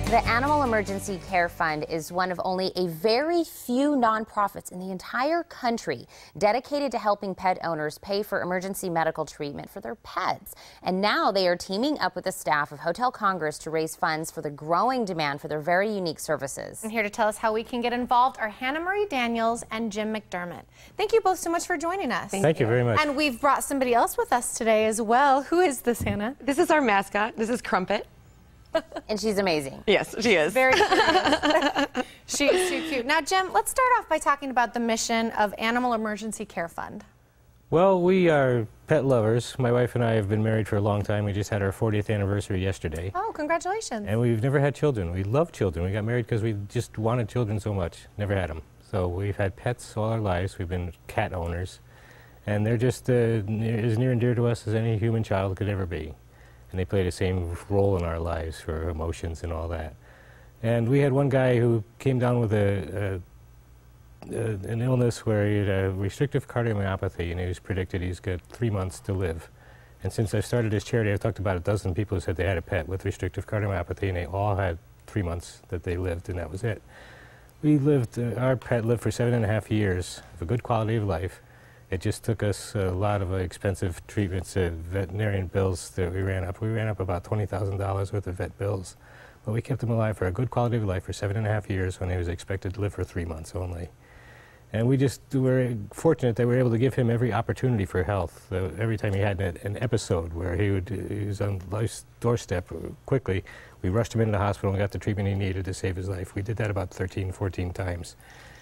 The Animal Emergency Care Fund is one of only a very few nonprofits in the entire country dedicated to helping pet owners pay for emergency medical treatment for their pets. And now they are teaming up with the staff of Hotel Congress to raise funds for the growing demand for their very unique services. And here to tell us how we can get involved are Hannah Marie Daniels and Jim McDermott. Thank you both so much for joining us. Thank you very much. And we've brought somebody else with us today as well. Who is this, Hannah? This is our mascot. This is Crumpet. And she's amazing. Yes, she is. Very curious. She's too cute. Now, Jim, let's start off by talking about the mission of Animal Emergency Care Fund. Well, we are pet lovers. My wife and I have been married for a long time. We just had our 40th anniversary yesterday. Oh, congratulations. And we've never had children. We love children. We got married because we just wanted children so much. Never had them. So we've had pets all our lives. We've been cat owners. And they're just as near and dear to us as any human child could ever be. And they play the same role in our lives for emotions and all that. And we had one guy who came down with an illness where he had a restrictive cardiomyopathy, and he was predicted he's got 3 months to live. And since I started this charity, I've talked to about a dozen people who said they had a pet with restrictive cardiomyopathy, and they all had 3 months that they lived, and that was it. We lived, our pet lived for 7.5 years of a good quality of life. It just took us a lot of expensive treatments, veterinarian bills that we ran up. We ran up about $20,000 worth of vet bills. But we kept him alive for a good quality of life for 7.5 years when he was expected to live for 3 months only. And we just were fortunate that we were able to give him every opportunity for health. Every time he had an episode where he was on life's doorstep quickly, we rushed him into the hospital and got the treatment he needed to save his life. We did that about 13, 14 times.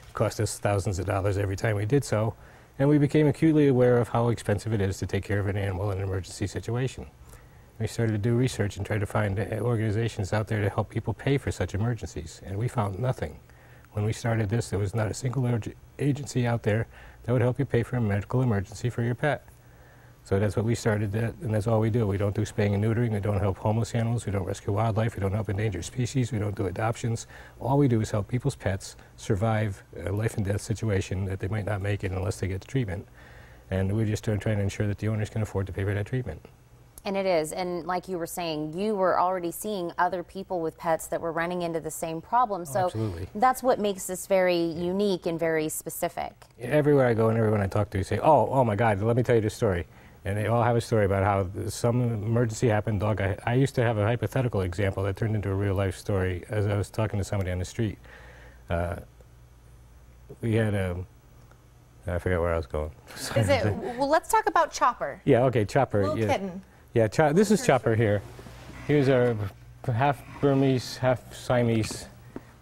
It cost us thousands of dollars every time we did so. And we became acutely aware of how expensive it is to take care of an animal in an emergency situation. We started to do research and try to find organizations out there to help people pay for such emergencies, and we found nothing. When we started this, there was not a single agency out there that would help you pay for a medical emergency for your pet. So that's what we started, and that's all we do. We don't do spaying and neutering, we don't help homeless animals, we don't rescue wildlife, we don't help endangered species, we don't do adoptions. All we do is help people's pets survive a life and death situation that they might not make it unless they get the treatment. And we're just trying to ensure that the owners can afford to pay for that treatment. And it is, and like you were saying, you were already seeing other people with pets that were running into the same problem. So absolutely. That's what makes this very unique and very specific. Everywhere I go and everyone I talk to say, oh my God, let me tell you this story. And they all have a story about how some emergency happened. I used to have a hypothetical example that turned into a real life story as I was talking to somebody on the street. We had I forget where I was going. Well, let's talk about Chopper. Yeah, okay, Chopper. Little kitten. Yeah, this is Chopper here. He was our half Burmese, half Siamese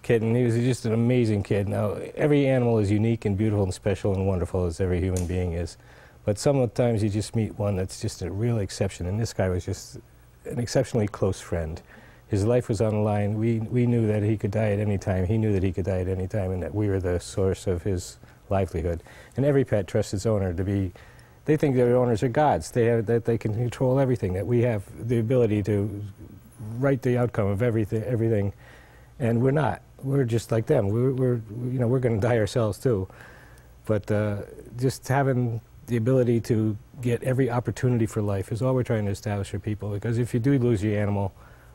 kitten. He was just an amazing kid. Now, every animal is unique and beautiful and special and wonderful as every human being is. But sometimes you just meet one that's just a real exception, and this guy was just an exceptionally close friend. His life was on the line. We knew that he could die at any time. He knew that he could die at any time, and that we were the source of his livelihood. And every pet trusts its owner to be, they think their owners are gods. That they can control everything, that we have the ability to write the outcome of everything, and we're not. We're just like them. We're going to die ourselves too. But just having the ability to get every opportunity for life is all we're trying to establish for people, because if you do lose your animal,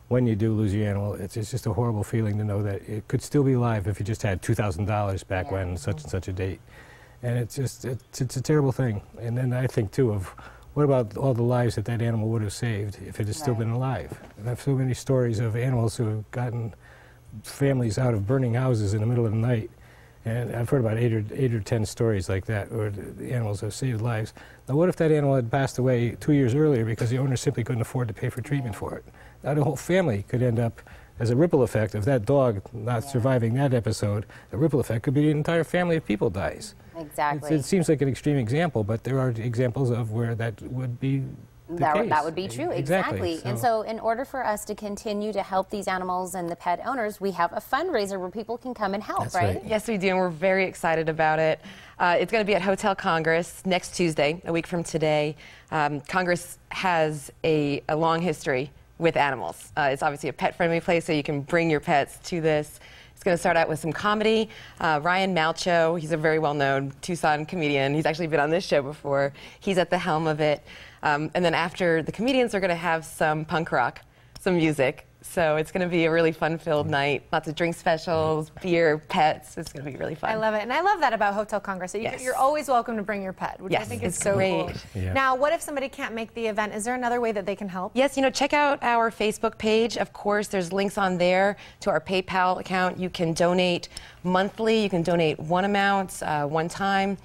when you do lose your animal, it's just a horrible feeling to know that it could still be alive if you just had $2,000 back when such and such a date. And it's a terrible thing. And then I think too of what about all the lives that animal would have saved if it had still been alive. And I have so many stories of animals who have gotten families out of burning houses in the middle of the night. And I've heard about eight or 10 stories like that where the animals have saved lives. Now what if that animal had passed away 2 years earlier because the owner simply couldn't afford to pay for treatment for it? Now the whole family could end up, as a ripple effect of that dog not surviving that episode, the ripple effect could be the entire family of people dies. Exactly. It seems like an extreme example, but there are examples of where that would be that would be true, exactly. So. And so in order for us to continue to help these animals and the pet owners, we have a fundraiser where people can come and help, right? Yes, we do, and we're very excited about it. It's going to be at Hotel Congress next Tuesday, a week from today. Congress has a long history with animals. It's obviously a pet-friendly place, so you can bring your pets to this. It's going to start out with some comedy. Ryan Malcho, he's a very well-known Tucson comedian. He's actually been on this show before. He's at the helm of it. And then after the comedians are going to have some punk rock, some music. So it's going to be a really fun-filled night. Lots of drink specials, beer, pets. It's going to be really fun. I love it. And I love that about Hotel Congress. That Yes. you're always welcome to bring your pet, which I Yes, think is it's so great. cool. Yeah. Now, what if somebody can't make the event? Is there another way that they can help? Yes, check out our Facebook page. Of course, there's links on there to our PayPal account. You can donate monthly. You can donate one amount, one time.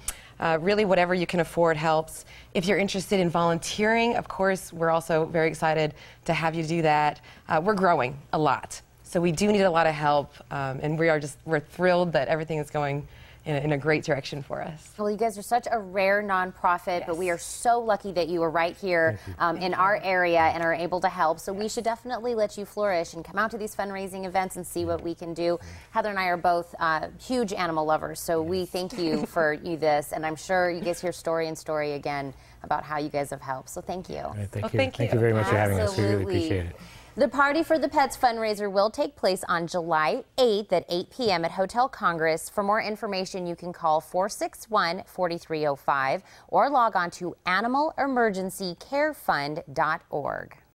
Really, whatever you can afford helps. If you're interested in volunteering, of course, we're also very excited to have you do that. We're growing a lot, so we do need a lot of help, and we're thrilled that everything is going in a great direction for us. Well, you guys are such a rare nonprofit, but we are so lucky that you are right here in our area and are able to help. So we should definitely let you flourish and come out to these fundraising events and see what we can do. Heather and I are both huge animal lovers, so we thank you for this, and I'm sure you guys hear story and story again about how you guys have helped. So thank you. All right, thank Well, you. thank Thank you. you very much for having us. We really Absolutely. appreciate it. The Party for the Pets fundraiser will take place on July 8th at 8 p.m. at Hotel Congress. For more information, you can call 461-4305 or log on to animalemergencycarefund.org.